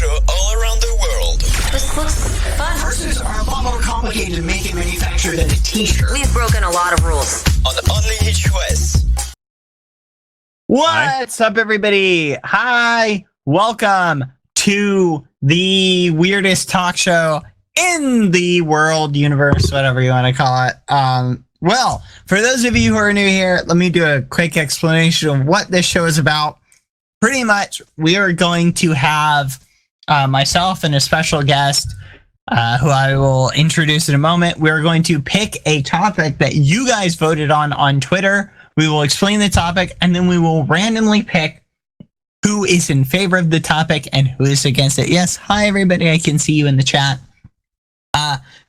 show all around the world. This looks fun. Purses are a lot more complicated to make and manufacture than a t-shirt. We've broken a lot of rules. On Only HOS. What's up, everybody? Hi. Welcome to the weirdest talk show in the world, universe, whatever you want to call it. Well, for those of you who are new here, let me do a quick explanation of what this show is about. Pretty much, we are going to have myself and a special guest who I will introduce in a moment. We're going to pick a topic that you guys voted on Twitter. We will explain the topic, and then we will randomly pick who is in favor of the topic and who is against it. Yes, hi, everybody. I can see you in the chat.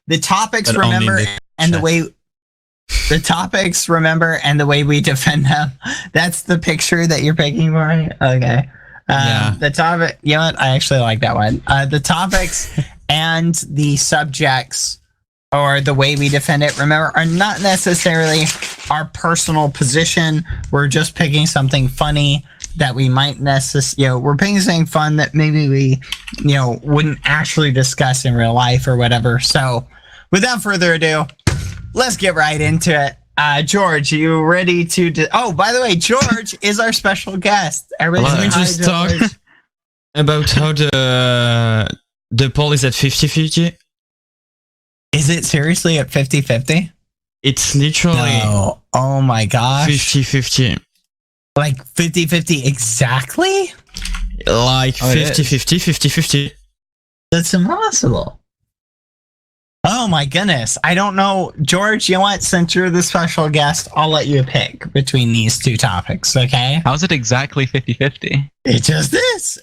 The topics, but remember, and the way... The topics, remember, and the way we defend them. That's the picture that you're picking for me? Okay. Yeah. The topic, you know what? I actually like that one. The topics and the subjects, or the way we defend it, remember, are not necessarily our personal position. We're just picking something funny that we might we're picking something fun that maybe we, wouldn't actually discuss in real life or whatever. So, without further ado, let's get right into it. George, you ready to... oh, by the way, George is our special guest. Let me just talk about how the poll is at 50-50. Is it seriously at 50-50? It's literally... No. Oh my gosh. 50-50. Like 50-50 exactly? Like 50-50, 50-50. That's impossible. Oh my goodness. I don't know. George, you know what? Since you're the special guest, I'll let you pick between these two topics, okay? How's it exactly 50-50? It just is.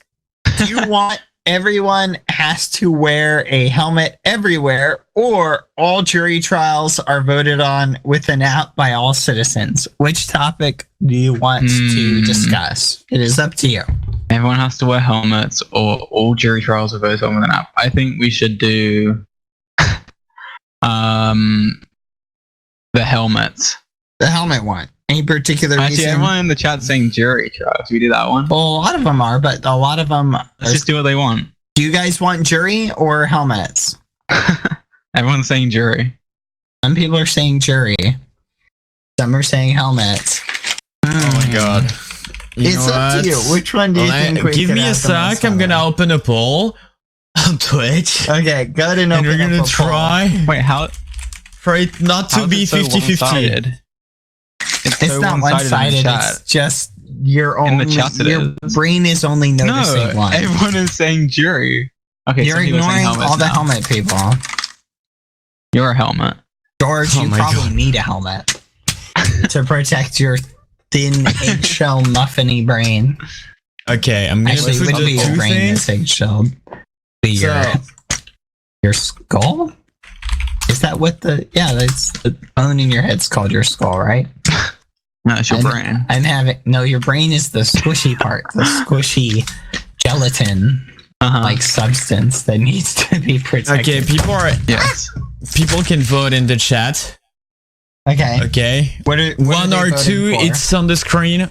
Do you want everyone has to wear a helmet everywhere, or all jury trials are voted on with an app by all citizens? Which topic do you want to discuss? It is up to you. Everyone has to wear helmets, or all jury trials are voted on with an app. I think we should do... the helmets. The helmet one. Any particular reason? Actually, everyone in the chat saying jury trials. We do that one. Well, a lot of them are, but a lot of them... Let's just do what they want. Do you guys want jury or helmets? Everyone's saying jury. Some people are saying jury. Some are saying helmets. Oh my god. It's up to you. Which one do you think we give me a sec. I'm gonna open a poll on Twitch. Okay, go to and we're gonna try. Wait, how? For it not to be 50-50. It's not one-sided. It's just your own. In the chat, your brain is only noticing one. Everyone is saying jury. Okay, you're ignoring all the helmet people. You're a helmet, George. You probably need a helmet to protect your thin eggshell muffiny brain. Okay, I'm gonna actually it wouldn't be your brain that's eggshelled. Be your skull. Is that what that's the bone in your head's called your skull, right? No, it's your brain. Your brain is the squishy part, the squishy gelatin like substance that needs to be protected. Okay, people can vote in the chat. Okay. What are one or two, for? it's on the screen. All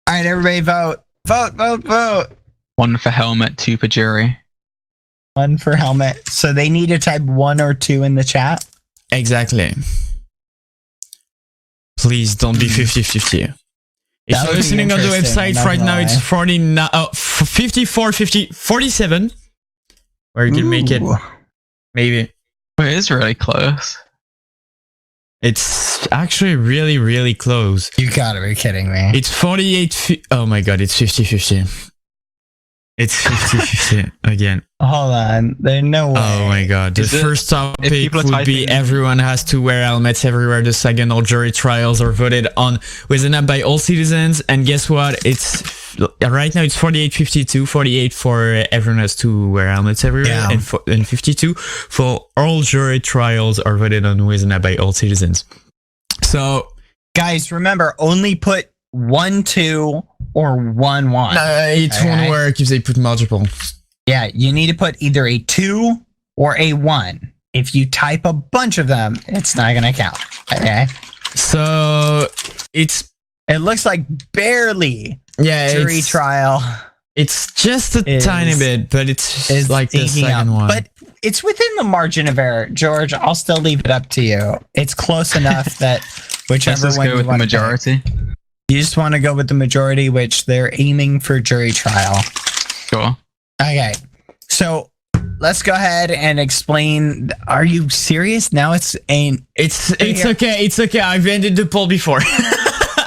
right, everybody vote. Vote. One for helmet, two for jury. One for helmet. So they need to type 1 or 2 in the chat? Exactly. Please don't be 50-50. If you're listening on the website right now, it's 54, 50, 47. Or you can make it. Maybe. But it is really close. It's actually really, really close. You gotta be kidding me. It's 48. Oh my god, it's 50-50. It's 50-50 again. Hold on. There's no way. Oh my god. The first topic would be everyone has to wear helmets everywhere. The second, all jury trials are voted on with an app by all citizens. And guess what? It's right now it's 48-52. 48 for everyone has to wear helmets everywhere. Yeah. And 52 for all jury trials are voted on with an app by all citizens. So guys, remember, only put 1, 2 or 1, 1. It won't work if they put multiple. Yeah, you need to put either a 2 or a 1. If you type a bunch of them, it's not going to count. Okay? So it looks like barely jury trial. It's just a tiny bit, but it's is like the second one. But it's within the margin of error. George, I'll still leave it up to you. It's close enough that whichever Let's just one go you with the want to majority. pick. You just want to go with the majority, which they're aiming for jury trial. Sure. Okay, so let's go ahead and explain. Are you serious? Now it's okay. It's okay. I've ended the poll before.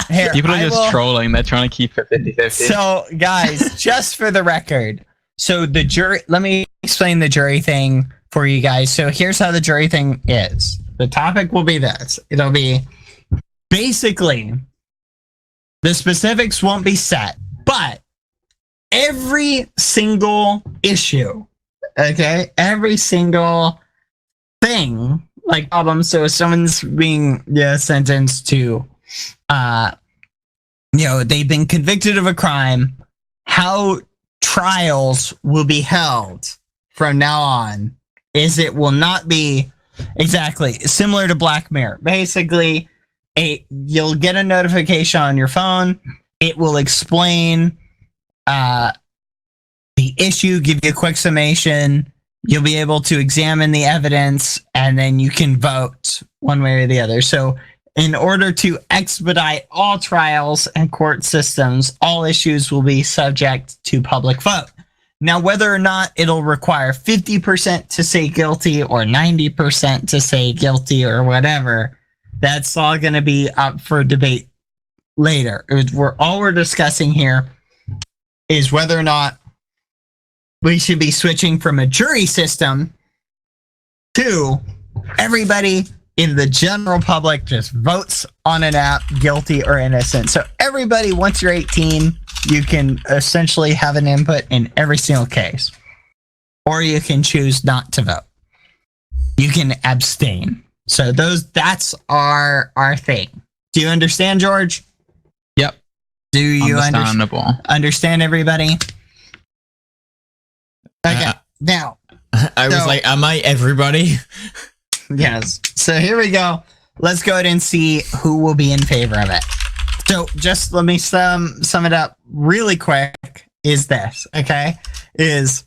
Here, People are just trolling. They're trying to keep it 50-50. So, guys, just for the record, so the jury, let me explain the jury thing for you guys. So here's how the jury thing is. The topic will be this. It'll be basically the specifics won't be set, but every single issue, okay, every single thing, like problem. So if someone's being sentenced to they've been convicted of a crime, how trials will be held from now on is it will not be exactly similar to Black Mirror. Basically, you'll get a notification on your phone. It will explain the issue, give you a quick summation. You'll be able to examine the evidence, and then you can vote one way or the other. So in order to expedite all trials and court systems, all issues will be subject to public vote. Now, whether or not it'll require 50% to say guilty or 90% to say guilty or whatever, that's all going to be up for debate later. All we're discussing here is whether or not we should be switching from a jury system to everybody in the general public just votes on an app, guilty or innocent. So everybody, once you're 18, you can essentially have an input in every single case. Or you can choose not to vote. You can abstain. So that's our thing. Do you understand, George? Yep. Do you understand everybody? Okay. Now. I was like, am I everybody? Yes. So here we go. Let's go ahead and see who will be in favor of it. So just let me sum it up really quick. Is this, okay? Is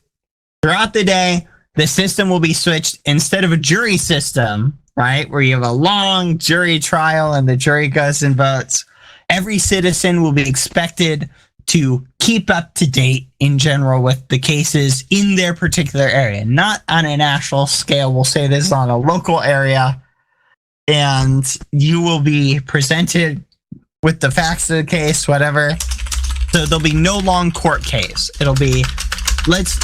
throughout the day, the system will be switched instead of a jury system, right? Where you have a long jury trial and the jury goes and votes. Every citizen will be expected to keep up to date in general with the cases in their particular area, not on a national scale. We'll say this on a local area, and you will be presented with the facts of the case, whatever. So there'll be no long court case. It'll be, let's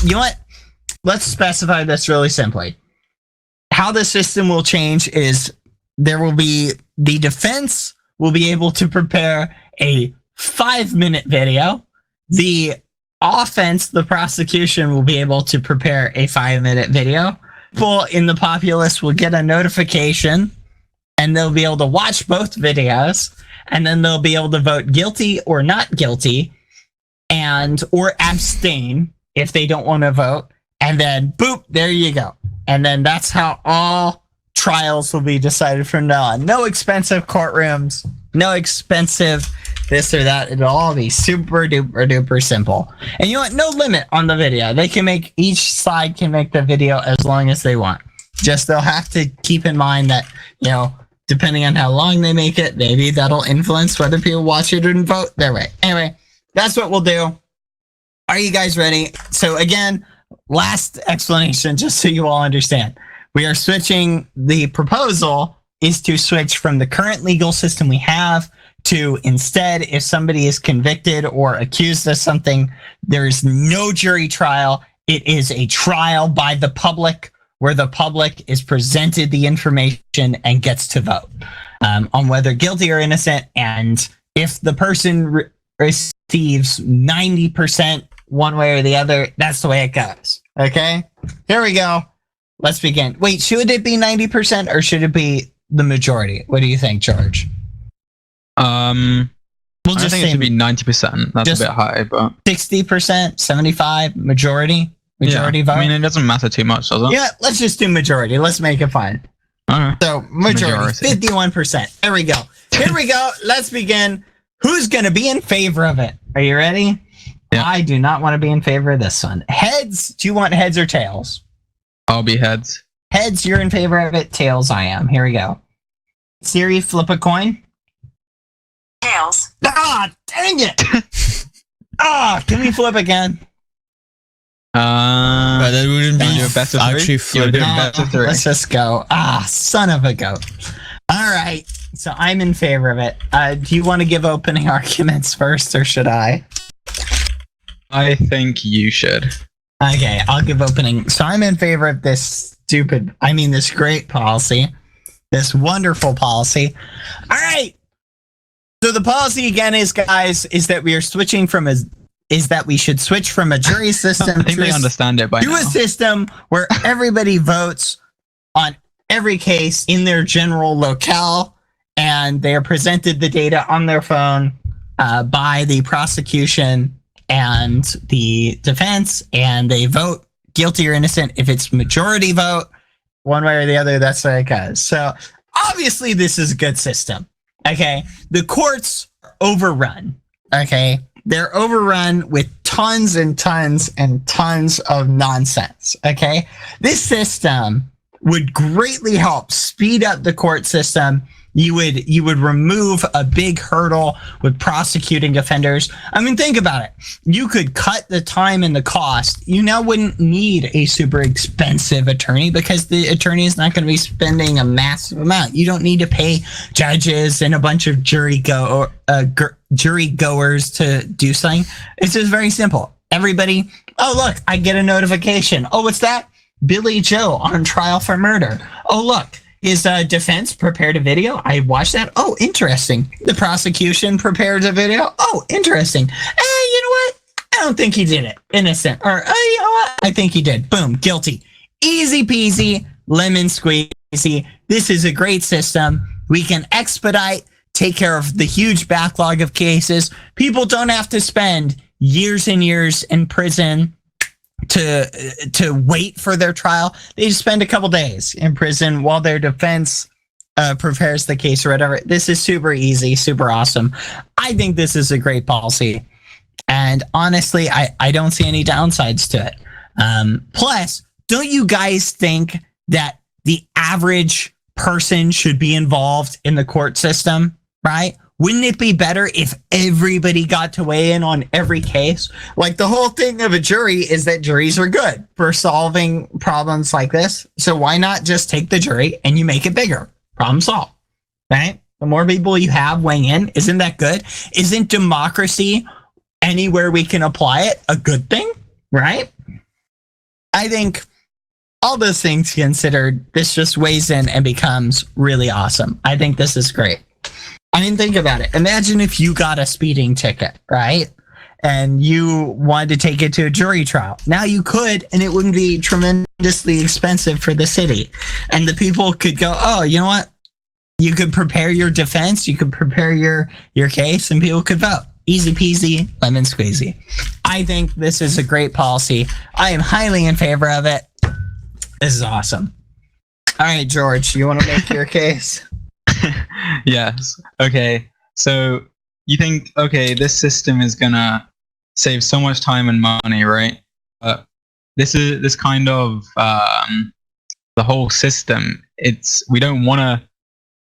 specify this really simply. How the system will change is there will be, the defense will be able to prepare a 5-minute video. The offense, the prosecution, will be able to prepare a 5-minute video. People in the populace will get a notification and they'll be able to watch both videos, and then they'll be able to vote guilty or not guilty or abstain if they don't want to vote. And then boop, there you go. And then that's how all trials will be decided from now on. No expensive courtrooms, no expensive this or that. It'll all be super duper duper simple. And you know what? No limit on the video. Each side can make the video as long as they want. Just they'll have to keep in mind that, depending on how long they make it, maybe that'll influence whether people watch it and vote their way. Anyway, that's what we'll do. Are you guys ready? So again, last explanation, just so you all understand. We are switching, the proposal is to switch from the current legal system we have to, instead, if somebody is convicted or accused of something, there's no jury trial. It is a trial by the public, where the public is presented the information and gets to vote on whether guilty or innocent. And if the person receives 90% one way or the other, that's the way it goes. Okay, here we go. Let's begin. Wait, should it be 90% or should it be the majority? What do you think, George? We'll just think it should be 90%. That's a bit high, but 60%, 75, majority vote. I mean, it doesn't matter too much, does it? Yeah, let's just do majority. Let's make it fun. Okay. So majority, 51%. There we go. Here we go. Let's begin. Who's going to be in favor of it? Are you ready? Yeah. I do not want to be in favor of this one. Heads, do you want heads or tails? I'll be heads. Heads, you're in favor of it. Tails, I am. Here we go. Siri, flip a coin. Tails. Ah, dang it! Can we flip again? But that wouldn't be do a best of actually three? You wanna flipping. do a best of three? Let's just go. Son of a goat. All right, so I'm in favor of it. Do you want to give opening arguments first, or should I? I think you should. Okay, I'll give opening. So I'm in favor of this this great policy, this wonderful policy. All right. So the policy again is, guys, is that we are switching from that we should switch from a jury system I think they understand it by to now. a system where everybody votes on every case in their general locale, and they are presented the data on their phone by the prosecution and the defense, and they vote guilty or innocent. If it's majority vote, one way or the other, that's what it goes. So obviously this is a good system. Okay. The courts are overrun. Okay. They're overrun with tons and tons and tons of nonsense. Okay. This system would greatly help speed up the court system. You would remove a big hurdle with prosecuting offenders. I mean, think about it. You could cut the time and the cost. You now wouldn't need a super expensive attorney because the attorney is not going to be spending a massive amount. You don't need to pay judges and a bunch of jury goers to do something. It's just very simple. Everybody, oh, look, I get a notification. Oh, what's that? Billy Joe on trial for murder. Oh, look. His defense prepared a video. I watched that. Oh, interesting. The prosecution prepared a video. Oh, interesting. You know what? I don't think he did it. Innocent. Or, you know what? I think he did. Boom. Guilty. Easy peasy. Lemon squeezy. This is a great system. We can expedite, take care of the huge backlog of cases. People don't have to spend years and years in prison to wait for their trial. They just spend a couple days in prison while their defense prepares the case or whatever. This is super easy, super awesome. I think this is a great policy. And honestly, I don't see any downsides to it. Plus, don't you guys think that the average person should be involved in the court system, right? Wouldn't it be better if everybody got to weigh in on every case? Like, the whole thing of a jury is that juries are good for solving problems like this. So why not just take the jury and you make it bigger? Problem solved, right? The more people you have weighing in, isn't that good? Isn't democracy, anywhere we can apply it, a good thing, right? I think all those things considered, this just weighs in and becomes really awesome. I think this is great. I mean, think about it. Imagine if you got a speeding ticket, right? And you wanted to take it to a jury trial. Now you could, and it wouldn't be tremendously expensive for the city. And the people could go, oh, you know what? You could prepare your defense. You could prepare your case, and people could vote. Easy peasy, lemon squeezy. I think this is a great policy. I am highly in favor of it. This is awesome. All right, George, you want to make your case? Yes. Okay. So you think, okay, this system is gonna save so much time and money, right? This kind of the whole system. We don't want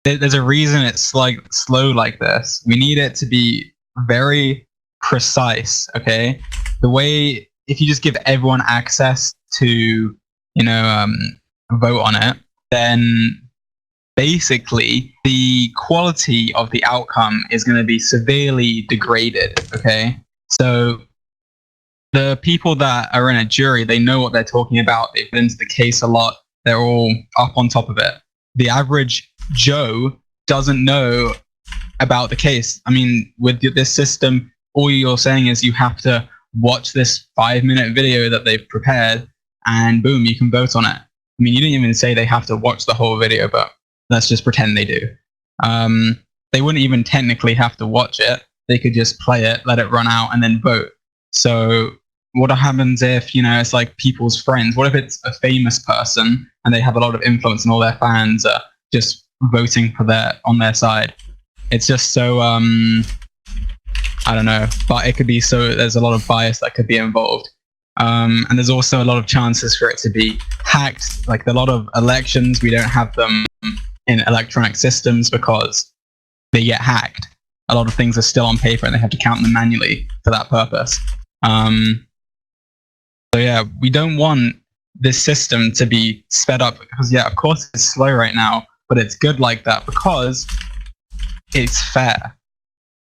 to. There's a reason it's like slow like this. We need it to be very precise. Okay. The way, if you just give everyone access to, vote on it, then basically the quality of the outcome is going to be severely degraded. Okay. So the people that are in a jury, they know what they're talking about. They've been into the case a lot. They're all up on top of it. The average Joe doesn't know about the case. I mean, with this system, all you're saying is you have to watch this 5-minute video that they've prepared, and boom, you can vote on it. I mean, you didn't even say they have to watch the whole video, but let's just pretend they do. They wouldn't even technically have to watch it. They could just play it, let it run out, and then vote. So what happens if, it's like people's friends? What if it's a famous person and they have a lot of influence and all their fans are just voting on their side? It's just so I don't know, but it could be there's a lot of bias that could be involved. And there's also a lot of chances for it to be hacked. Like a lot of elections, we don't have them in electronic systems because they get hacked. A lot of things are still on paper and they have to count them manually for that purpose. So yeah, we don't want this system to be sped up because yeah, of course it's slow right now, but it's good like that because it's fair.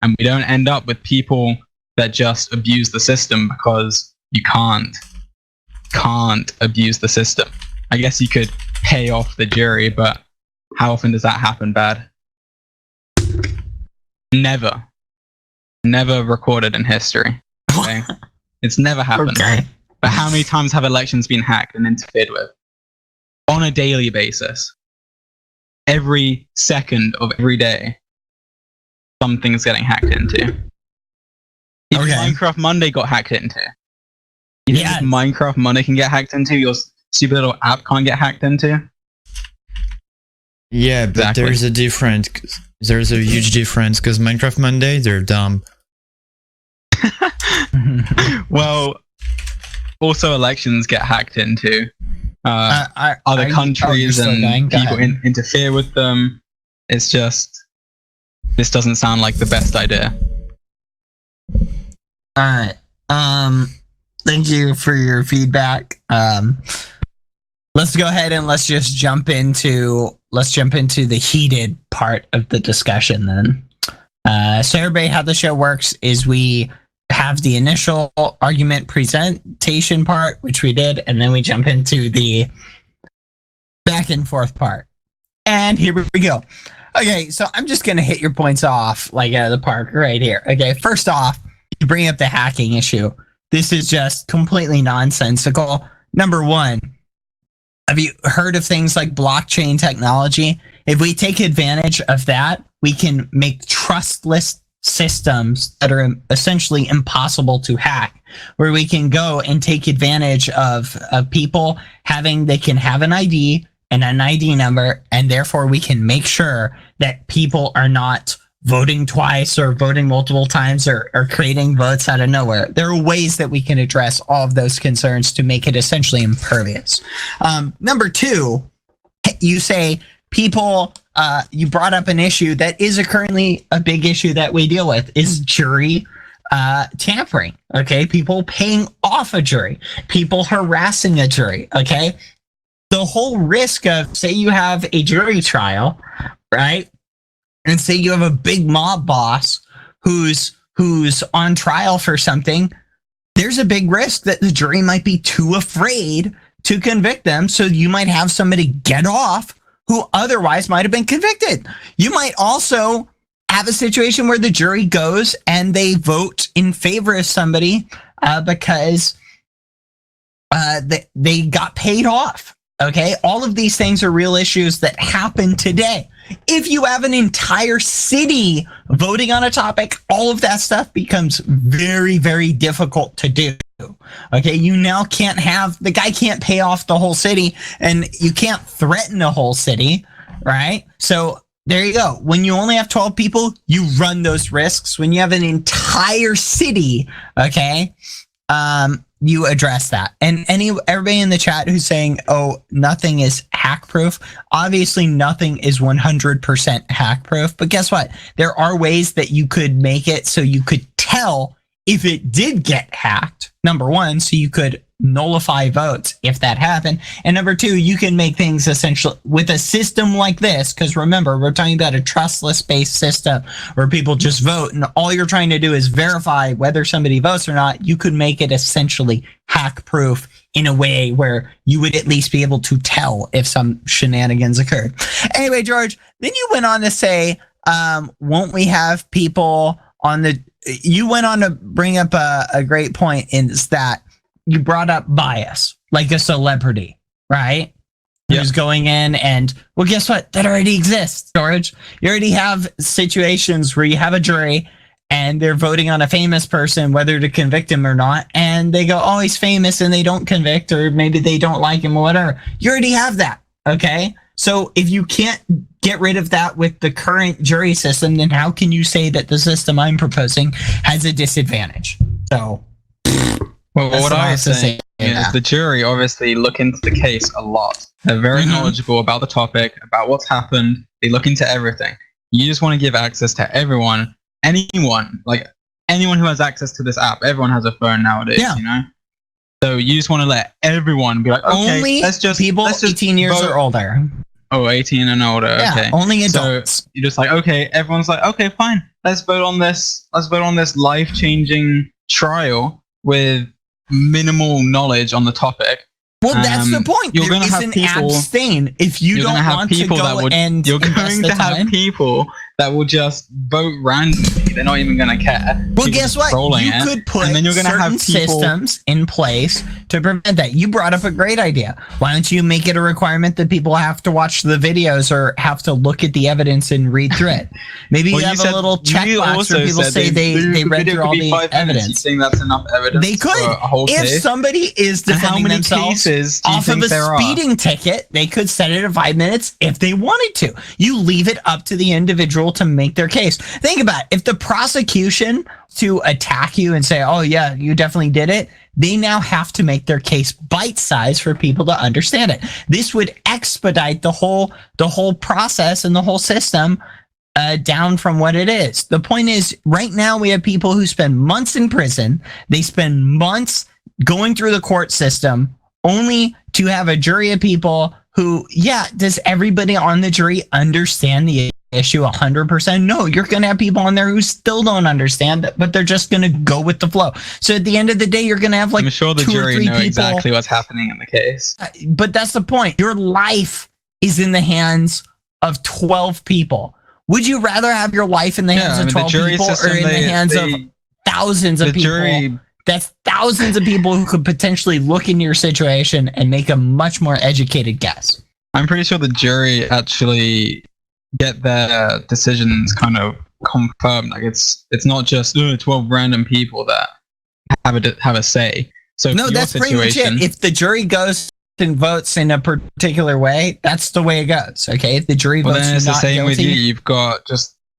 And we don't end up with people that just abuse the system because you can't abuse the system. I guess you could pay off the jury, but how often does that happen, Bad? Never recorded in history. Okay? It's never happened. Okay. But how many times have elections been hacked and interfered with? On a daily basis. Every second of every day, something's getting hacked into. Even Minecraft Monday got hacked into. You think if Minecraft Monday can get hacked into, your stupid little app can't get hacked into? Yeah, but Exactly. there's a difference. There's a huge difference because Minecraft Monday, they're dumb. Well, also elections get hacked into. Other countries and people interfere with them. It's just, this doesn't sound like the best idea. Alright. Thank you for your feedback. Let's go ahead and let's jump into the heated part of the discussion then. So everybody, how the show works is we have the initial argument presentation part, which we did, and then we jump into the back and forth part. And here we go. Okay, so I'm just going to hit your points off like out of the park right here. Okay, first off, you bring up the hacking issue. This is just completely nonsensical. Number one, have you heard of things like blockchain technology? If we take advantage of that, we can make trustless systems that are essentially impossible to hack, where we can go and take advantage of people they can have an ID and an ID number, and therefore we can make sure that people are not voting twice or voting multiple times or creating votes out of nowhere. There are ways that we can address all of those concerns to make it essentially impervious. Number two, you say people, you brought up an issue that is currently a big issue that we deal with is jury tampering. Okay, people paying off a jury, people harassing a jury. Okay, the whole risk of, say you have a jury trial, right? And say you have a big mob boss who's on trial for something, there's a big risk that the jury might be too afraid to convict them. So you might have somebody get off who otherwise might have been convicted. You might also have a situation where the jury goes and they vote in favor of somebody because they got paid off. Okay, all of these things are real issues that happen today. If you have an entire city voting on a topic, all of that stuff becomes very, very difficult to do. Okay, you now the guy can't pay off the whole city, and you can't threaten a whole city, right? So there you go. When you only have 12 people, you run those risks. When you have an entire city, okay, you address that. And everybody in the chat who's saying, oh, nothing is hack proof. Obviously, nothing is 100% hack proof. But guess what? There are ways that you could make it so you could tell if it did get hacked. Number one, so you could nullify votes if that happened. And number two, you can make things essentially with a system like this. Because remember, we're talking about a trustless based system where people just vote and all you're trying to do is verify whether somebody votes or not. You could make it essentially hack proof in a way where you would at least be able to tell if some shenanigans occurred. Anyway, George, then you went on to say, won't we have people you went on to bring up a great point, is that you brought up bias, like a celebrity, right? Yeah. Who's going in and, well, guess what? That already exists, George. You already have situations where you have a jury and they're voting on a famous person, whether to convict him or not. And they go, oh, he's famous, and they don't convict, or maybe they don't like him or whatever. You already have that, okay? So if you can't get rid of that with the current jury system, then how can you say that the system I'm proposing has a disadvantage? So, well, what I was saying is the jury obviously look into the case a lot. They're very knowledgeable about the topic, about what's happened. They look into everything. You just want to give access to everyone, anyone who has access to this app. Everyone has a phone nowadays, you know? So you just want to let everyone be like, okay, only let's just 18 years vote. or older. Oh, 18 and older. Yeah, okay. only adults. So you're just like, okay, everyone's like, okay, fine. Let's vote on this. Let's vote on this life-changing trial with minimal knowledge on the topic. Well, that's the point. You're going to have people abstain if you don't want to go and you're going to have people that will just vote randomly. They're not even going to care. Well, guess what? You could put and then you're gonna certain have people, systems in place to prevent that. You brought up a great idea. Why don't you make it a requirement that people have to watch the videos or have to look at the evidence and read through it? Maybe you have a little checkbox where people say they read through all the evidence. You think that's enough evidence? They could. For a whole If case? somebody is defending themselves off of a speeding ticket, they could set it at 5 minutes if they wanted to. You leave it up to the individual to make their case. Think about it. If the prosecution to attack you and say, oh yeah, you definitely did it, they now have to make their case bite-sized for people to understand it. This would expedite the whole process and the whole system down from what it is. The point is, right now we have people who spend months in prison. They spend months going through the court system only to have a jury of people who, does everybody on the jury understand the issue 100%? No, you're going to have people on there who still don't understand it, but they're just going to go with the flow. So at the end of the day, you're going to have like I'm sure the jury know exactly what's happening in the case. But that's the point. Your life is in the hands of 12 people. Would you rather have your life in the hands of 12 people or in the hands of thousands of people? That's thousands of people who could potentially look into your situation and make a much more educated guess. I'm pretty sure the jury actually get their decisions kind of confirmed. Like it's not just 12 random people that have a say. So no, that's pretty much it. If the jury goes and votes in a particular way, that's the way it goes. Okay, if the jury votes, then it's the same with you. You've got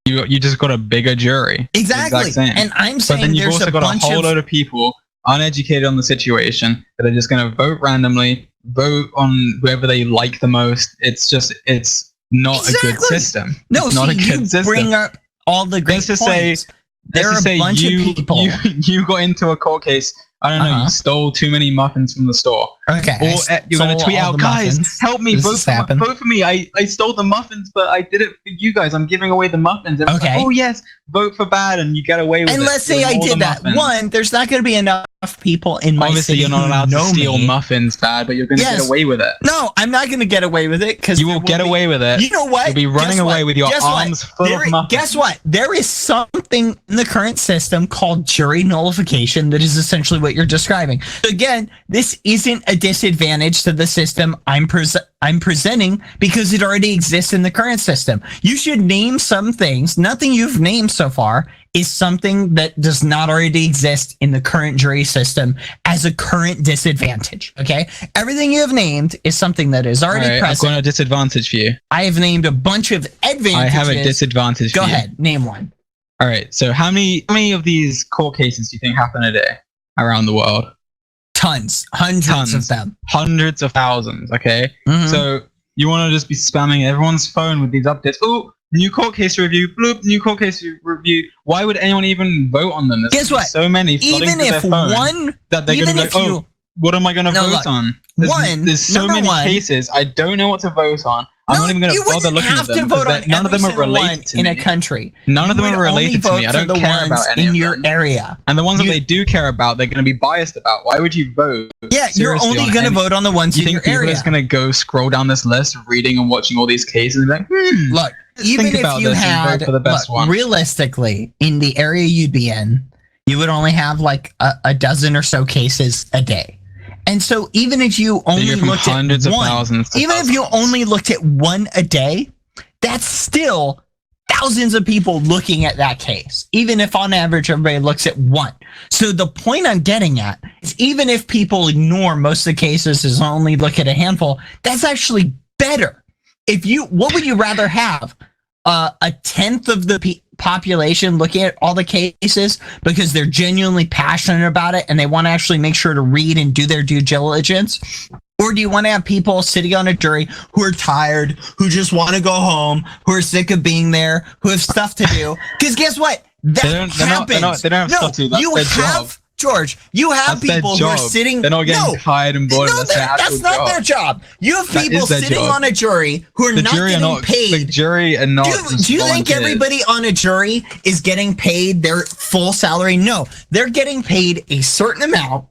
you just got a bigger jury. Exactly. And I'm saying, but then you've also got a whole load of people uneducated on the situation that are just going to vote randomly, vote on whoever they like the most. It's not a good system. No, it's not a good system. Bring up all the great points. There are a bunch of people. You got into a court case. I don't know. You stole too many muffins from the store. Okay. Or you're going to tweet out, guys, help me, vote for me. I stole the muffins, but I did it for you guys. I'm giving away the muffins. And okay. Like, oh yes, vote for bad, and you get away with it. And let's say I did that. One, there's not going to be enough people in my Obviously, city you're not allowed to steal me. muffins, bad, but you're going to get away with it. No, I'm not going to get away with it because you will get away with it. You know what? You'll be running away with your arms full of muffins. Guess what? There is something in the current system called jury nullification that is essentially what you're describing. So again, this isn't a disadvantage to the system I'm presenting because it already exists in the current system. You should name some things. Nothing you've named so far is something that does not already exist in the current jury system as a current disadvantage. Okay? Everything you have named is something that is already present. I've got a disadvantage for you. I have named a bunch of advantages. I have a disadvantage for you. Go ahead, name one. All right. So how many of these court cases do you think happen a day around the world? Tons. Hundreds of them. Hundreds of thousands, okay? Mm-hmm. So you want to just be spamming everyone's phone with these updates. Oh, new court case review. Bloop, new court case review. Why would anyone even vote on them? Guess what? So many flooding even to if their phone one, that they're going to be like, oh, what am I going to vote on? There's so many cases. I don't know what to vote on. I'm not even going to bother looking at them. None of them are related to me. In a country. None of them are related to me. I don't care about any of them. In your area. And the ones that they do care about, they're going to be biased about. Why would you vote? Yeah, you're only going to vote on the ones in your area. You think people are just going to go scroll down this list, reading and watching all these cases and be like, look, even if you had, realistically, in the area you'd be in, you would only have like a dozen or so cases a day. And so even if you only looked at one, even if you only looked at one a day, that's still thousands of people looking at that case. Even if on average everybody looks at one. So the point I'm getting at is even if people ignore most of the cases and only look at a handful, that's actually better what would you rather have? A tenth of the population looking at all the cases because they're genuinely passionate about it and they want to actually make sure to read and do their due diligence? Or do you want to have people sitting on a jury who are tired, who just want to go home, who are sick of being there, who have stuff to do? Because guess what? That happens. They don't have stuff to do. That's their job. George, you have that's people who are sitting. They're not getting tired and bored. That's not their job. You have people sitting on a jury who are not getting paid. The jury are not. Do you think everybody on a jury is getting paid their full salary? No, they're getting paid a certain amount.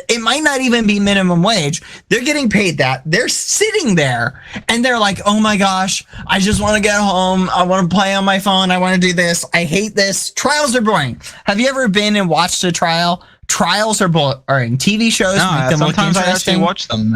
It might not even be minimum wage. They're getting paid that. They're sitting there and they're like, oh my gosh, I just want to get home. I want to play on my phone. I want to do this. I hate this. Trials are boring. Have you ever been and watched a trial? Trials are boring. TV shows make them look interesting. Sometimes I actually watch them.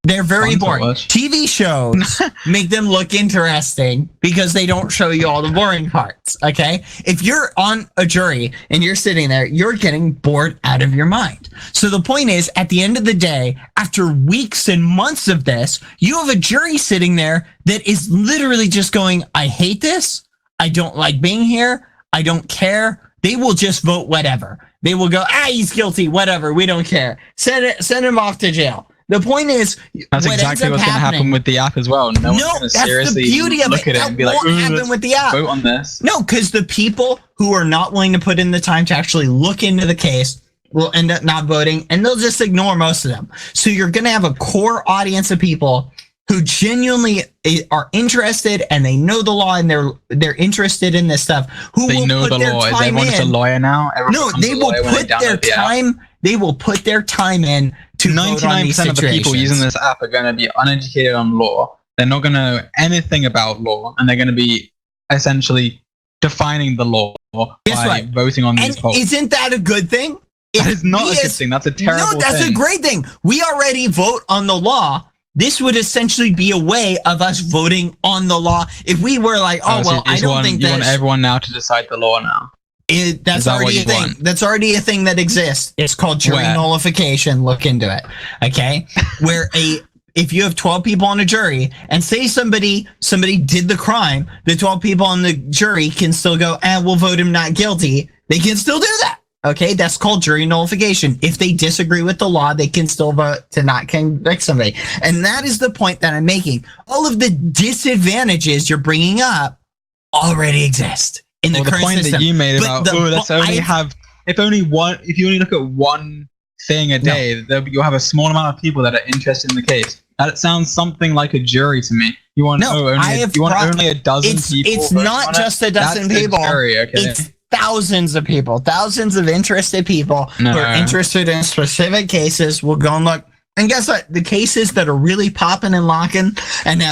They're very boring. TV shows make them look interesting because they don't show you all the boring parts, okay? If you're on a jury and you're sitting there, you're getting bored out of your mind. So the point is, at the end of the day, after weeks and months of this, you have a jury sitting there that is literally just going, I hate this. I don't like being here. I don't care. They will just vote whatever. They will go, he's guilty, whatever, we don't care. Send him off to jail. The point is, that's exactly what's going to happen with the app as well. No one's going to seriously look at it and be like, happen with the app. Vote on this. No, because the people who are not willing to put in the time to actually look into the case will end up not voting, and they'll just ignore most of them. So you're going to have a core audience of people who genuinely are interested and they know the law and they're interested in this stuff. They know the law. Is everyone just a lawyer now? No, they will put their time. They will put their time in to 99% of the people using this app are going to be uneducated on law. They're not going to know anything about law, and they're going to be essentially defining the law by voting on these polls. Isn't that a good thing? That is not a good thing. That's a terrible thing. No, that's a great thing. We already vote on the law. This would essentially be a way of us voting on the law. If we were like, I don't think that... You want everyone now to decide the law now? That's already a thing. That's already a thing that exists. It's called jury nullification. Look into it. Okay? Where if you have 12 people on a jury and say somebody did the crime, the 12 people on the jury can still go, we'll vote him not guilty. They can still do that. Okay, that's called jury nullification. If they disagree with the law, they can still vote to not convict somebody. And that is the point that I'm making. All of the disadvantages you're bringing up already exist in the current point system. That you made about, if you only look at one thing a day, you'll have a small amount of people that are interested in the case. That sounds something like a jury to me. You want only a dozen people. It's not just a dozen people. It's thousands of people, thousands of interested people who are interested in specific cases will go and look. And guess what? The cases that are really popping and locking and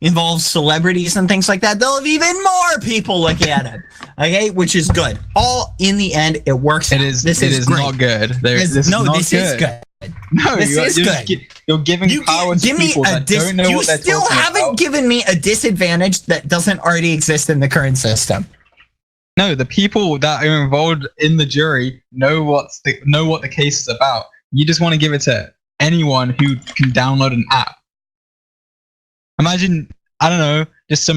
involve celebrities and things like that, they'll have even more people looking at it. Okay, which is good. All in the end, it works. It is. This is not good. This is good. No, this is good. You're giving power to people that don't know what they're talking about. You still haven't given me a disadvantage that doesn't already exist in the current system. No, the people that are involved in the jury know what the case is about. You just want to give it to anyone who can download an app. Imagine, I don't know, just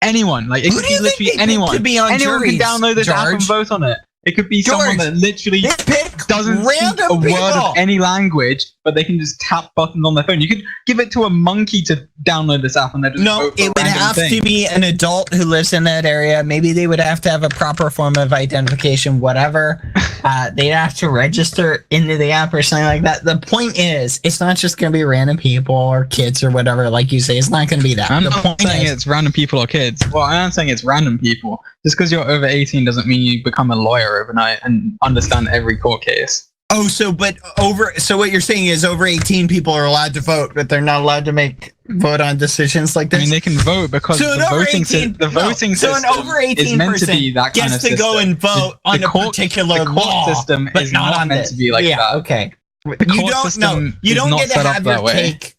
anyone. Like, it could be literally anyone. Anyone can download this app and vote on it. It could be someone that literally doesn't speak a word of any language, but they can just tap buttons on their phone. You could give it to a monkey to download this app and they just vote for it would have to be an adult who lives in that area. Maybe they would have to have a proper form of identification, whatever. They'd have to register into the app or something like that. The point is, it's not just going to be random people or kids or whatever, like you say. It's not going to be that. I'm not saying it's random people or kids. Well, I am saying it's random people. Just because you're over 18 doesn't mean you become a lawyer overnight and understand every court case. So what you're saying is over 18 people are allowed to vote, but they're not allowed to vote on decisions like this? I mean, they can vote because the voting system is meant to be that kind of system. Gets to go and vote on a particular law. The court system is not meant to be like that. Yeah, okay. You don't get to have your cake.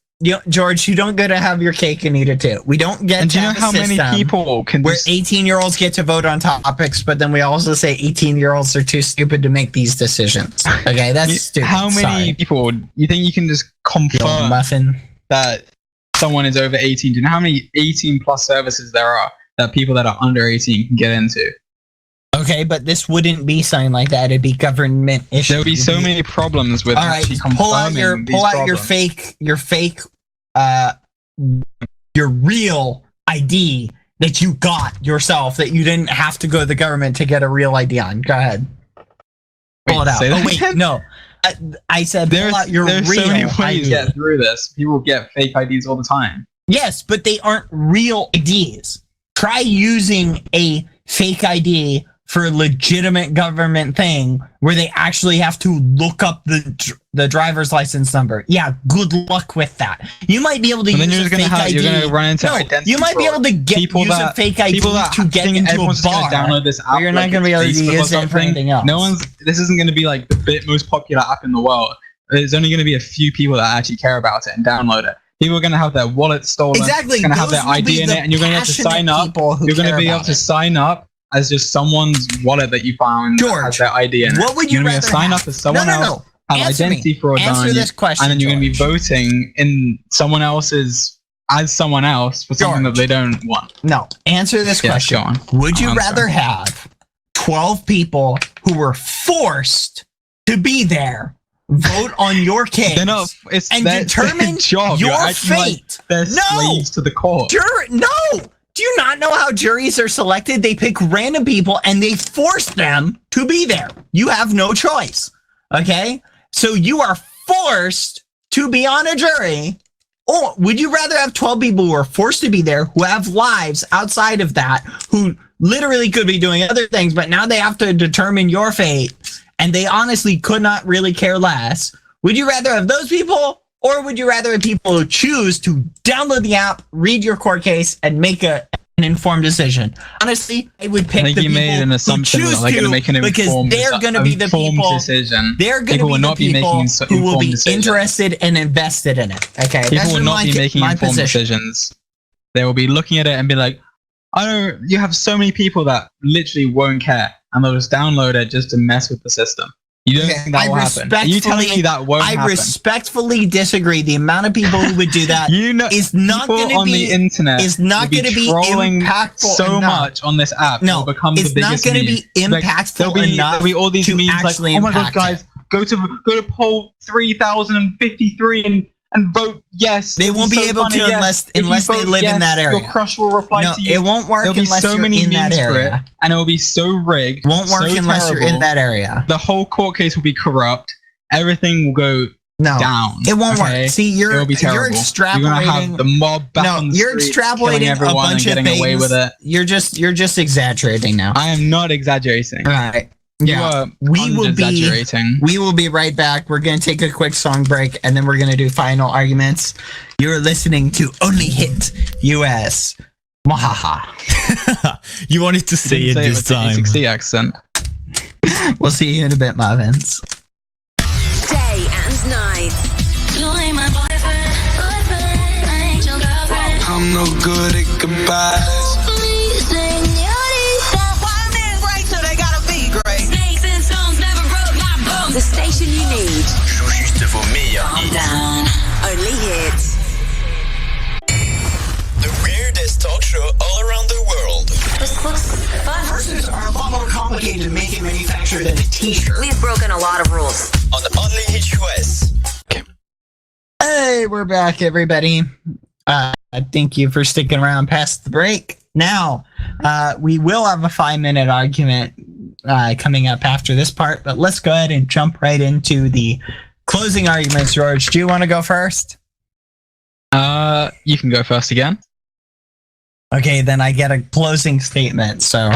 George, you don't get to have your cake and eat it too. We don't get and to have a system. And do you know how many people can where 18-year-olds get to vote on topics, but then we also say 18-year-olds are too stupid to make these decisions. Okay, that's stupid. How many people you think you can just confirm that someone is over 18? Do you know how many 18 plus services there are that people that are under 18 can get into? Okay, but this wouldn't be something like that. It'd be government issue. There would be so many problems with all right, actually pull out confirming your fake, your real ID that you got yourself, that you didn't have to go to the government to get a real ID on. Go ahead. Pull it out. Oh, wait, no. I said pull out your real so many ways ID. to get through this. People get fake IDs all the time. Yes, but they aren't real IDs. Try using a fake ID for a legitimate government thing where they actually have to look up the driver's license number. Yeah, good luck with that. You might be able to use a fake ID. You're going to run into identity you might be able to use a fake ID to get into a bar. Download this app, you're not going to be able to use it for anything else. This isn't going to be like the most popular app in the world. There's only going to be a few people that actually care about it and download it. People are going to have their wallet stolen. Exactly. They're going to have their ID in it, and you're going to have to sign up. You're going to be able to sign up as just someone's wallet that you found Going has their ID in it. What would you rather sign up as someone else, have identity fraud done on you, question, and then you're going to be George. voting in someone else's as someone else for something that they don't want. No, answer this question. Go on. Would you rather have 12 people who were forced to be there vote on your case They're not, it's and their determine job. your You're acting like fate? they're slaves to the court. No! Do you not know how juries are selected? They pick random people and they force them to be there. You have no choice. Okay? So you are forced to be on a jury. Or would you rather have 12 people who are forced to be there, who have lives outside of that, who literally could be doing other things, but now they have to determine your fate, and they honestly could not really care less? Would you rather have those people, or would you rather have people who choose to download the app, read your court case, and make an informed decision? Honestly, I would pick the people made an assumption who choose that they're to, make an because they're going to be the people. Decision. They're going to be the people who will be interested and invested in it. Okay, people will not be making informed decisions. They will be looking at it and be like, "I don't." You have so many people that literally won't care, and they'll just download it just to mess with the system. You don't think that will happen? Are you telling me that won't happen? I respectfully disagree. The amount of people who would do that is not going to be the internet. Is not going to be impactful so enough. Much on this app. No, become it's the not biggest going to be impactful there'll be all these memes like, "Oh my god, guys, go to poll 3053 and vote yes." They won't be able to unless they live in that area. Your crush will reply to you. It won't work unless you're in that area. And it will be so rigged. Won't work unless you're in that area. The whole court case will be corrupt. Everything will go down. It won't work. See, you're extrapolating. You're gonna have the mob back on the you're streets, extrapolating everyone a bunch and of getting things. away with it. You're just exaggerating now. I am not exaggerating. All right. Yeah, we will be right back. We're going to take a quick song break, and then we're going to do final arguments. You're listening to Only Hit US. Mahaha. You wanted to say it this time. 60 accent. We'll see you in a bit, Marvins. Day and night. You ain't my boyfriend, I ain't your girlfriend. I'm no good at goodbyes. Please, señorita. Why men great so they gotta be great? Snakes and stones never broke my bones. The station you need. Joue juste vos meilleurs I'm hits. down. Only hits. The weirdest talk show all around the world. This looks fun. Horses are a lot more complicated to make and manufacture than a t-shirt. We've broken a lot of rules. On Only Hit US. Hey, we're back, everybody. Thank you for sticking around past the break. Now, we will have a 5-minute argument coming up after this part, but let's go ahead and jump right into the closing arguments. George, do you want to go first? You can go first again. Okay, then I get a closing statement. So,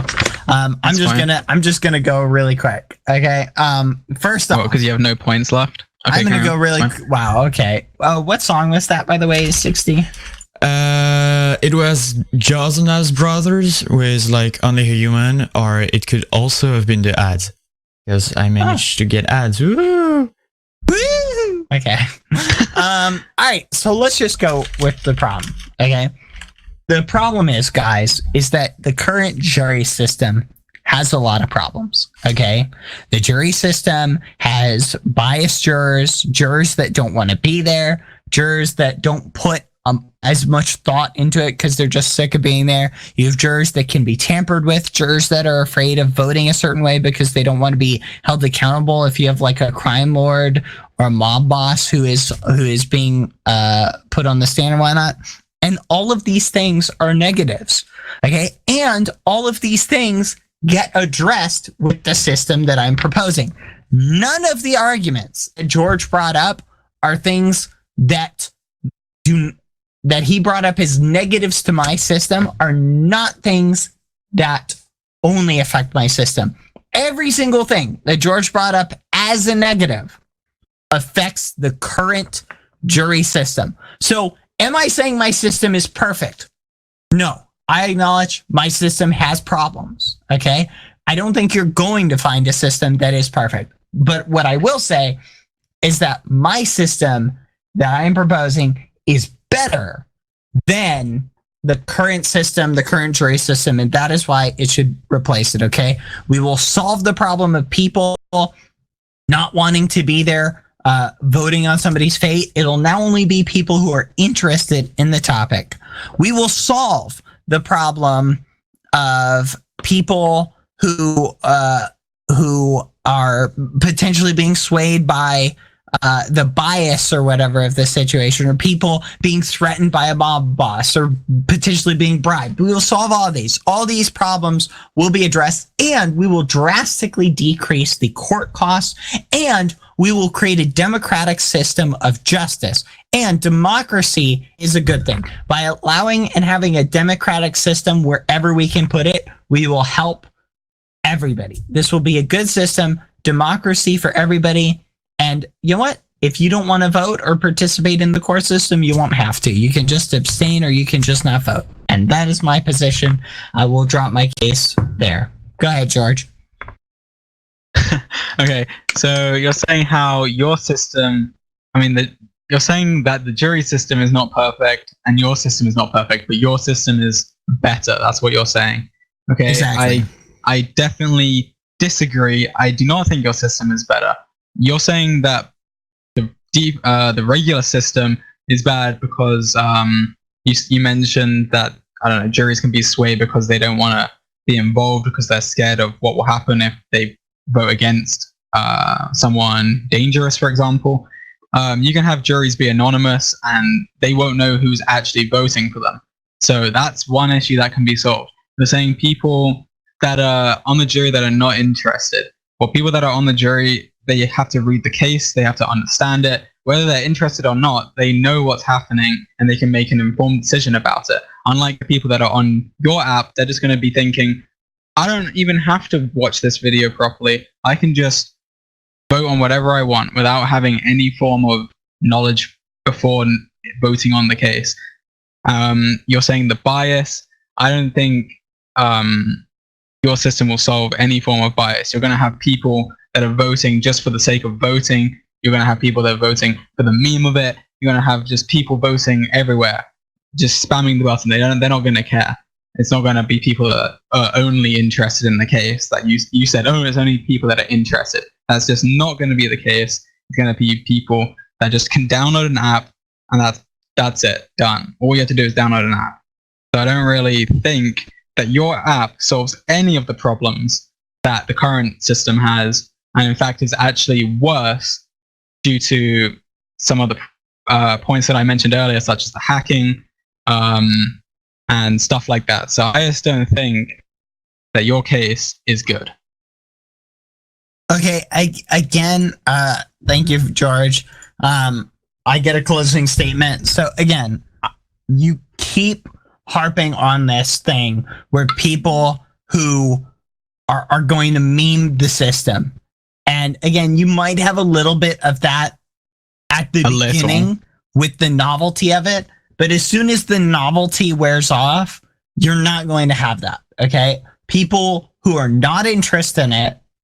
I'm just gonna go really quick. Okay. First off, because you have no points left. Okay, I'm gonna go really. Wow. Okay. What song was that, by the way? 60. It was Jonas Brothers with like Only a Human, or it could also have been the ads, because I managed to get ads. Woo! Woo! Okay. All right. So let's just go with the problem. Okay. The problem is, guys, is that the current jury system has a lot of problems. Okay. The jury system has biased jurors that don't want to be there, jurors that don't put as much thought into it because they're just sick of being there. You have jurors that can be tampered with, jurors that are afraid of voting a certain way because they don't want to be held accountable. If you have like a crime lord or a mob boss who is being put on the stand and whatnot, and all of these things are negatives. Okay, and all of these things get addressed with the system that I'm proposing. None of the arguments that George brought up are things that he brought up as negatives to my system, are not things that only affect my system. Every single thing that George brought up as a negative affects the current jury system. So am I saying my system is perfect? No. I acknowledge my system has problems, okay? I don't think you're going to find a system that is perfect. But what I will say is that my system that I am proposing is better than the current system, the current jury system, and that is why it should replace it, okay? We will solve the problem of people not wanting to be there, voting on somebody's fate. It'll now only be people who are interested in the topic. We will solve the problem of people who are potentially being swayed by the bias or whatever of the situation, or people being threatened by a mob boss or potentially being bribed. We will solve all of these. All these problems will be addressed, and we will drastically decrease the court costs, and we will create a democratic system of justice. And democracy is a good thing. By allowing and having a democratic system wherever we can put it, we will help everybody. This will be a good system, democracy for everybody. And you know what? If you don't want to vote or participate in the court system, you won't have to. You can just abstain or you can just not vote. And that is my position. I will drop my case there. Go ahead, George. Okay, so you're saying how your system, you're saying that the jury system is not perfect and your system is not perfect, but your system is better. That's what you're saying. Okay, exactly. I definitely disagree. I do not think your system is better. You're saying that the regular system is bad because you mentioned that, I don't know, juries can be swayed because they don't want to be involved because they're scared of what will happen if they vote against someone dangerous, for example. You can have juries be anonymous and they won't know who's actually voting for them. So that's one issue that can be solved. They're saying people that are on the jury that are not interested, or people that are on the jury, they have to read the case, they have to understand it. Whether they're interested or not, they know what's happening and they can make an informed decision about it. Unlike the people that are on your app, they're just going to be thinking, I don't even have to watch this video properly. I can just vote on whatever I want without having any form of knowledge before voting on the case. You're saying the bias. I don't think your system will solve any form of bias. You're going to have people that are voting just for the sake of voting. You're going to have people that are voting for the meme of it. You're going to have just people voting everywhere, just spamming the button. They're not going to care. It's not going to be people that are only interested in the case. That you said, oh, it's only people that are interested. That's just not going to be the case. It's going to be people that just can download an app, and that's it, done. All you have to do is download an app. So I don't really think that your app solves any of the problems that the current system has, and in fact is actually worse due to some of the points that I mentioned earlier, such as the hacking and stuff like that. So I just don't think that your case is good. Okay, thank you, George. I get a closing statement. So again, you keep harping on this thing where people who are going to meme the system. And again, you might have a little bit of that at the beginning with the novelty of it, but as soon as the novelty wears off, you're not going to have that, okay? People who are not interested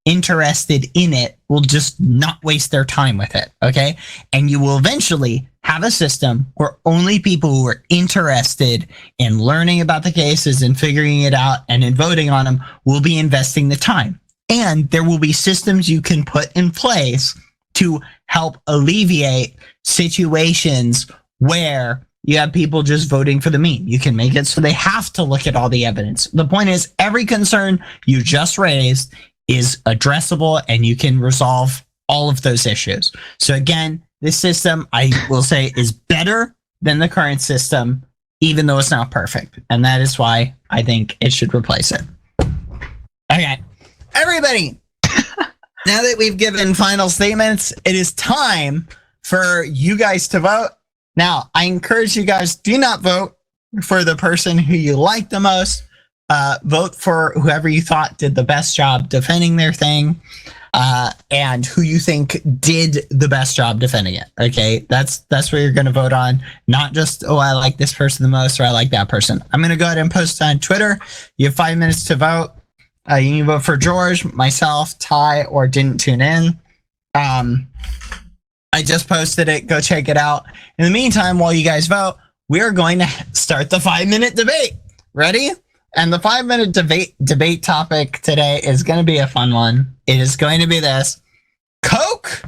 in it will just not waste their time with it, okay? And you will eventually have a system where only people who are interested in learning about the cases and figuring it out and in voting on them will be investing the time. And there will be systems you can put in place to help alleviate situations where you have people just voting for the meme. You can make it so they have to look at all the evidence. The point is, every concern you just raised is addressable, and you can resolve all of those issues. So again, this system, I will say, is better than the current system, even though it's not perfect. And that is why I think it should replace it. Okay, everybody, now that we've given final statements, it is time for you guys to vote. Now, I encourage you guys, do not vote for the person who you like the most. Vote for whoever you thought did the best job defending their thing, and who you think did the best job defending it. Okay, that's what you're going to vote on, not just, oh, I like this person the most, or I like that person. I'm going to go ahead and post on Twitter. You have 5 minutes to vote. You can vote for George, myself, Ty, or didn't tune in. I just posted it. Go check it out. In the meantime, while you guys vote, we are going to start the 5-minute debate. Ready? And the 5-minute debate topic today is going to be a fun one. It is going to be this: Coke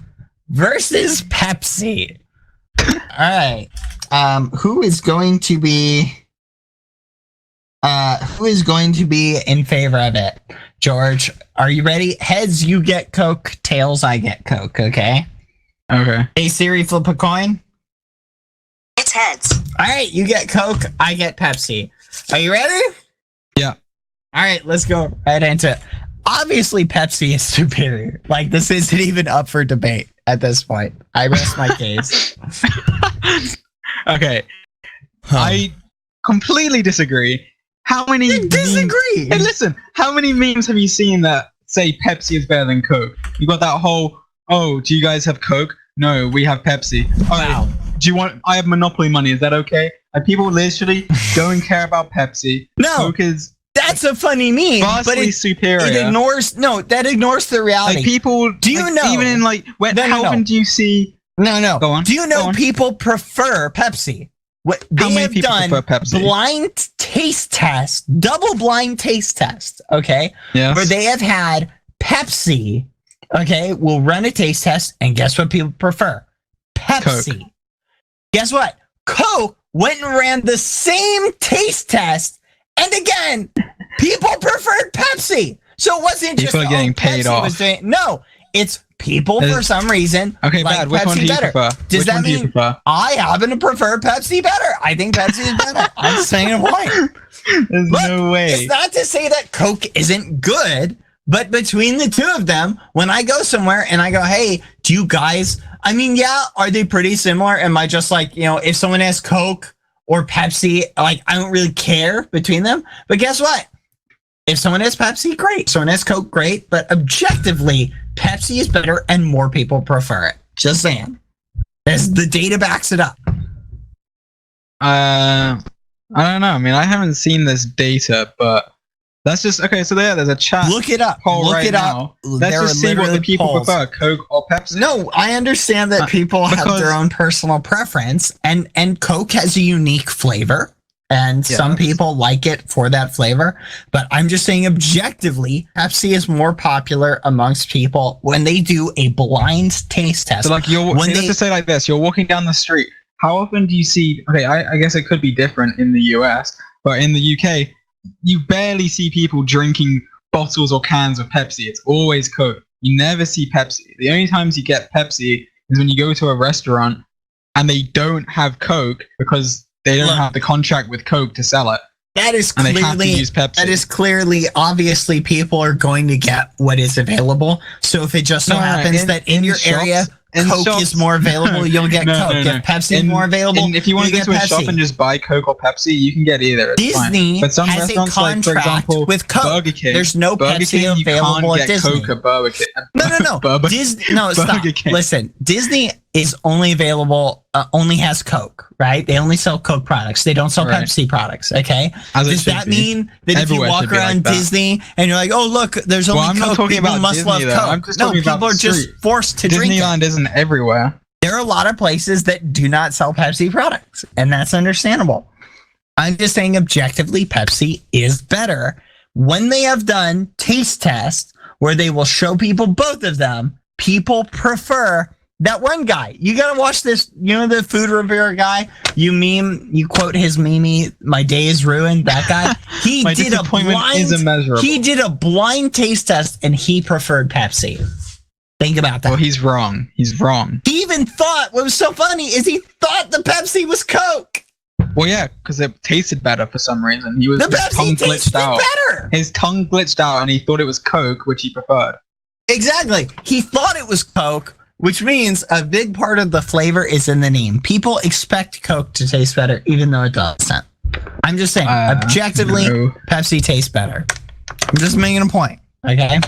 versus Pepsi. All right. Who is going to be in favor of it? George, are you ready? Heads, you get Coke. Tails, I get Coke. Okay. Okay. Hey Siri, flip a coin. It's heads. All right, you get Coke, I get Pepsi. Are you ready? Yeah. All right, let's go right into it. Obviously, Pepsi is superior. Like, this isn't even up for debate at this point. I rest my case. Okay. I completely disagree. How many You disagree? Hey, listen, how many memes have you seen that say Pepsi is better than Coke? You got that whole, oh, do you guys have Coke? No, we have Pepsi. Wow. Do you want, I have Monopoly money, is that okay? Like, people literally don't care about Pepsi. No. Coke is That's a funny meme, but vastly superior. it ignores the reality. Like, people, Do you like, know? even in like, how often do you see? No. Go on. Do you Go know on. people prefer Pepsi? What How they many have people done prefer Pepsi? blind taste test, double blind taste test, okay? Yes. Where they have had Pepsi, okay, will run a taste test, and guess what people prefer? Pepsi. Coke. Guess what? Coke went and ran the same taste test, and again, people preferred Pepsi. So it wasn't just People are getting paid Pepsi off. was doing, no, it's people for some reason. Okay, like bad. Which one Pepsi do you better. prefer? Does Which that one do you mean prefer? I happen to prefer Pepsi better? I think Pepsi is better. I'm saying a point. There's Look, no way. It's not to say that Coke isn't good, but between the two of them, when I go somewhere and I go, hey, do you guys, I mean, yeah, are they pretty similar? Am I just like, you know, if someone has Coke or Pepsi, like, I don't really care between them. But guess what? If someone has Pepsi, great. Someone has Coke, great. But objectively, Pepsi is better and more people prefer it. Just saying. As the data backs it up. I don't know. I mean, I haven't seen this data, but that's just okay. So there's a chat Look it up. poll Look right it now. up. Let's There just are see what the literally people polls. prefer: Coke or Pepsi. No, I understand that people have because- their own personal preference, and Coke has a unique flavor, and some Yes. people like it for that flavor. But I'm just saying, objectively, Pepsi is more popular amongst people when they do a blind taste test. So like let's just say like this: you're walking down the street. How often do you see? Okay, I guess it could be different in the US, but in the UK, you barely see people drinking bottles or cans of Pepsi. It's always Coke. You never see Pepsi. The only times you get Pepsi is when you go to a restaurant and they don't have Coke because they don't have the contract with Coke to sell it. That is And they have to clearly, use Pepsi. that is clearly, obviously, people are going to get what is available. So if it just so No, happens that in your shops- area, in Coke shops- is more available, you'll get No, Coke. no, no. If Pepsi is more available, if you want to you go to a get shop Pepsi. and just buy Coke or Pepsi, you can get either. It's fine. Disney But some has a restaurants, like, for contract example, with Coke. Burger King. There's no Burger Pepsi King, you available can't at get Disney. Coke at Burger King. No. Burger- Disney, no, stop. Burger King. Listen, Disney is only available, only has Coke, right? They only sell Coke products. They don't sell Right. Pepsi products, okay? As it Does should that be. mean that Everywhere if you should walk be like around that. Disney and you're like, oh, look, there's only Well, I'm Coke, not talking people about must Disney, love though. Coke. I'm just No, talking about people are the just street. forced to drink it. Disneyland isn't everywhere. There are a lot of places that do not sell Pepsi products, and that's understandable. I'm just saying objectively, Pepsi is better. When they have done taste tests where they will show people both of them, people prefer that one guy. You gotta watch this. You know the food reviewer guy. You quote his meme. My day is ruined. That guy. He My did a disappointment is blind. immeasurable. He did a blind taste test, and he preferred Pepsi. Think about that. Well, he's wrong. He's wrong. He even thought what was so funny is he thought the Pepsi was Coke. Well, yeah, because it tasted better for some reason. He was The his tongue Pepsi tasted glitched out. better. His tongue glitched out, and he thought it was Coke, which he preferred. Exactly. He thought it was Coke, which means a big part of the flavor is in the name. People expect Coke to taste better, even though it doesn't. I'm just saying, objectively, no. Pepsi tastes better. I'm just making a point. Okay.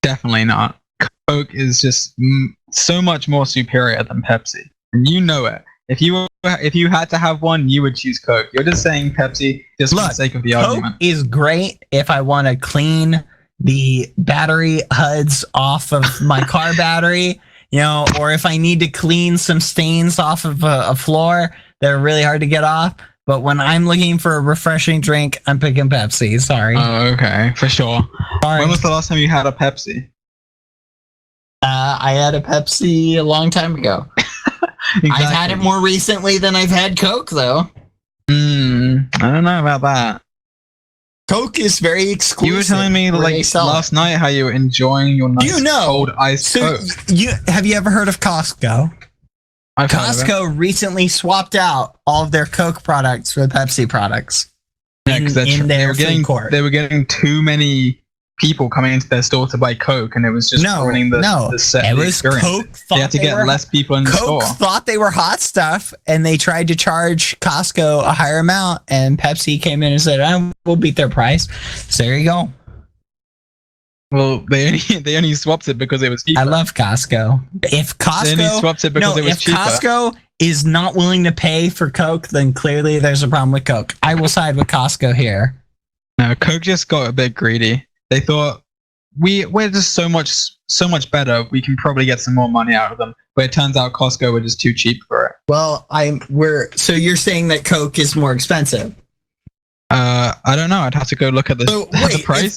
Definitely not. Coke is just so much more superior than Pepsi, and you know it. If you had to have one, you would choose Coke. You're just saying Pepsi just for the sake of the Coke argument. is great if I want to clean the battery HUDs off of my car battery, or if I need to clean some stains off of a floor that are really hard to get off. But when I'm looking for a refreshing drink, I'm picking Pepsi. Sorry. Oh, okay, for sure. Sorry. When was the last time you had a Pepsi? I had a Pepsi a long time ago. Exactly. I've had it more recently than I've had Coke, though. I don't know about that. Coke is very exclusive. You were telling me last night how you were enjoying your nice cold iced Coke. Have you ever heard of Costco? Costco recently swapped out all of their Coke products for Pepsi products. Yeah, because they were getting too many people coming into their store to buy Coke, and it was just ruining the set. It was experience. Coke. They had to get less people in the store. Coke thought they were hot stuff, and they tried to charge Costco a higher amount, and Pepsi came in and said, "We'll beat their price." So there you go. Well, they only swapped it because it was cheaper. I love Costco. If Costco they only swapped it because it was cheaper. Costco is not willing to pay for Coke, then clearly there's a problem with Coke. I will side with Costco here. No, Coke just got a bit greedy. They thought we're just so much better. We can probably get some more money out of them. But it turns out Costco were just too cheap for it. Well, so you're saying that Coke is more expensive? I don't know. I'd have to go look at the prices.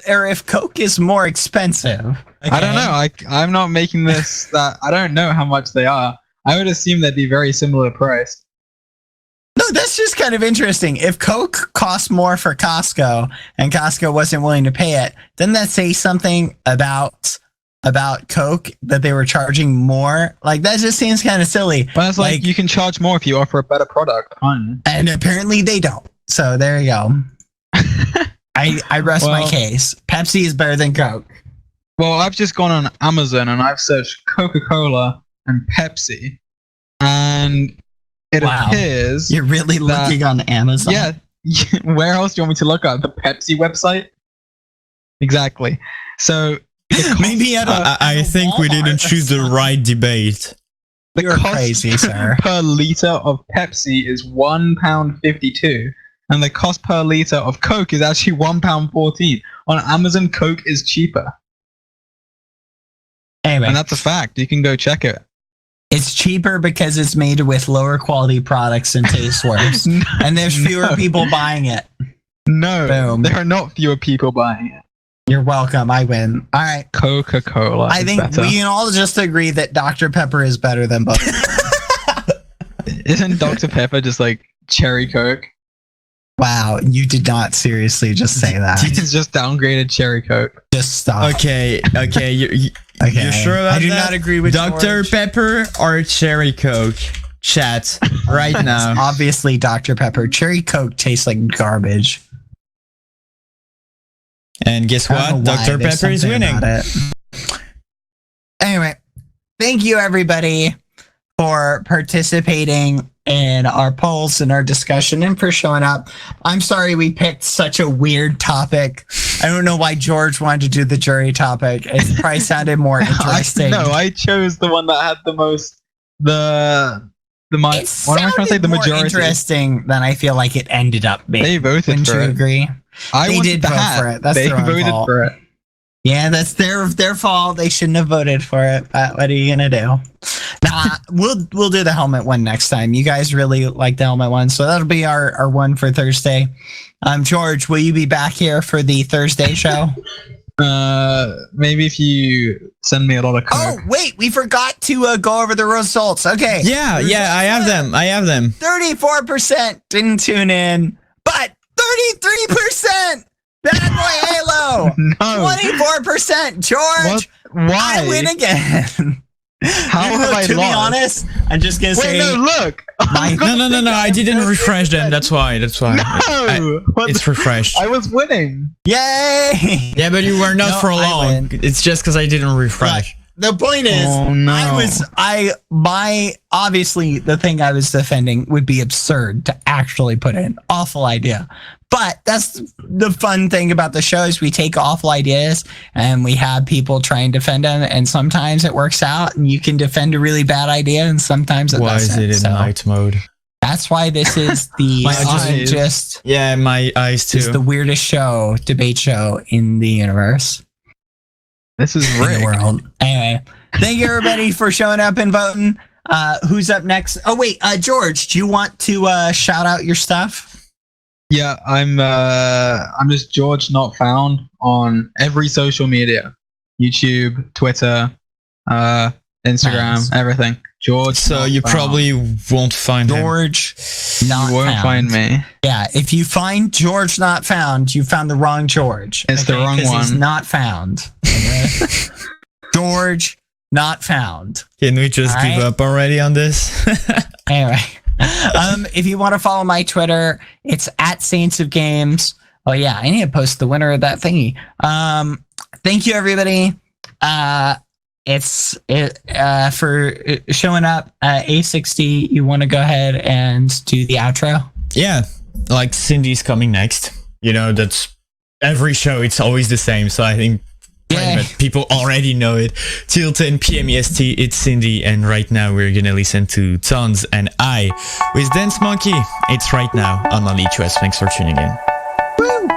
If Coke is more expensive, okay. I don't know. I'm not making this that I don't know how much they are. I would assume they'd be very similar priced. No, that's just kind of interesting. If Coke costs more for Costco and Costco wasn't willing to pay it, doesn't that say something about Coke that they were charging more? Like, that just seems kind of silly. But it's like you can charge more if you offer a better product, can't you? And apparently they don't. So there you go. I rest my case. Pepsi is better than Coke. Well, I've just gone on Amazon and I've searched Coca-Cola and Pepsi, and it appears you're really looking on Amazon. Yeah. Where else do you want me to look at? The Pepsi website? Exactly. So maybe I think we didn't choose the right debate. You're crazy, sir. Per liter of Pepsi is £1.52, and the cost per liter of Coke is actually £1.14. On Amazon, Coke is cheaper. Anyway, and that's a fact. You can go check it. It's cheaper because it's made with lower quality products and tastes worse. And there's fewer people buying it. No, Boom. There are not fewer people buying it. You're welcome. I win. All right. Coca-Cola. I think we can all just agree that Dr. Pepper is better than both. Isn't Dr. Pepper just like cherry Coke? Wow, you did not seriously just say that. He's just downgraded cherry Coke. Just stop. Okay. You're sure about I do that? not agree with Dr. George. Pepper or cherry Coke? Chat right now. Obviously, Dr. Pepper. Cherry Coke tastes like garbage. And guess what? Dr. Pepper is winning. Anyway, thank you everybody for participating in our polls and our discussion and for showing up. I'm sorry we picked such a weird topic. I don't know why George wanted to do the jury topic. It probably sounded more interesting. I chose the one that had the most the majority. Interesting than I feel like it ended up being. They voted Wouldn't for you it. agree? They did vote for it. That's they their own voted fault. for it. Yeah, that's their fault. They shouldn't have voted for it. But what are you gonna do? Nah, we'll do the helmet one next time. You guys really like the helmet one, so that'll be our one for Thursday. George, will you be back here for the Thursday show? Maybe if you send me a lot of coke. Oh, wait, we forgot to go over the results. Okay. Yeah, I have them. 34% didn't tune in, but 33% Bad Boy Halo. No. 24% George. Why? I win again. How have I To be lost? honest, I'm just gonna say. Wait, no, look. No. I didn't refresh them. That's why. No. It's refreshed. I was winning. Yay! Yeah, but you were not No, for I long. win. It's just because I didn't refresh. The point is, Oh, no. obviously the thing I was defending would be absurd to actually put in. Awful idea. But that's the fun thing about the show is we take awful ideas and we have people try and defend them, and sometimes it works out and you can defend a really bad idea, and sometimes it Why doesn't. is it in So night mode? that's why this is the My eyes. just Yeah, my eyes is too. the weirdest debate show in the universe. This is In the rigged. world. Anyway, thank you everybody for showing up and voting. Who's up next? Oh wait, George, do you want to shout out your stuff? Yeah, I'm just George Not Found on every social media. YouTube, Twitter, Instagram, Nice. everything. George. So Not you Found. probably won't find him. George not You won't found. find me. Yeah, if you find George not found, you found the wrong George. It's the wrong 'Cause He's one. not found. Okay? George not found. Can we just All give right. up already on this? Anyway, if you want to follow my Twitter, it's at Saints of Games. Oh yeah, I need to post the winner of that thingy. Thank you everybody. For showing up. A60, you want to go ahead and do the outro? Yeah, like Cindy's coming next. You know, that's every show. It's always the same. So I think but people already know it. Till 10 p.m. EST, it's Cindy, and right now we're gonna listen to Tons and I with Dance Monkey. It's right now on Only Choice. Thanks for tuning in. Woo!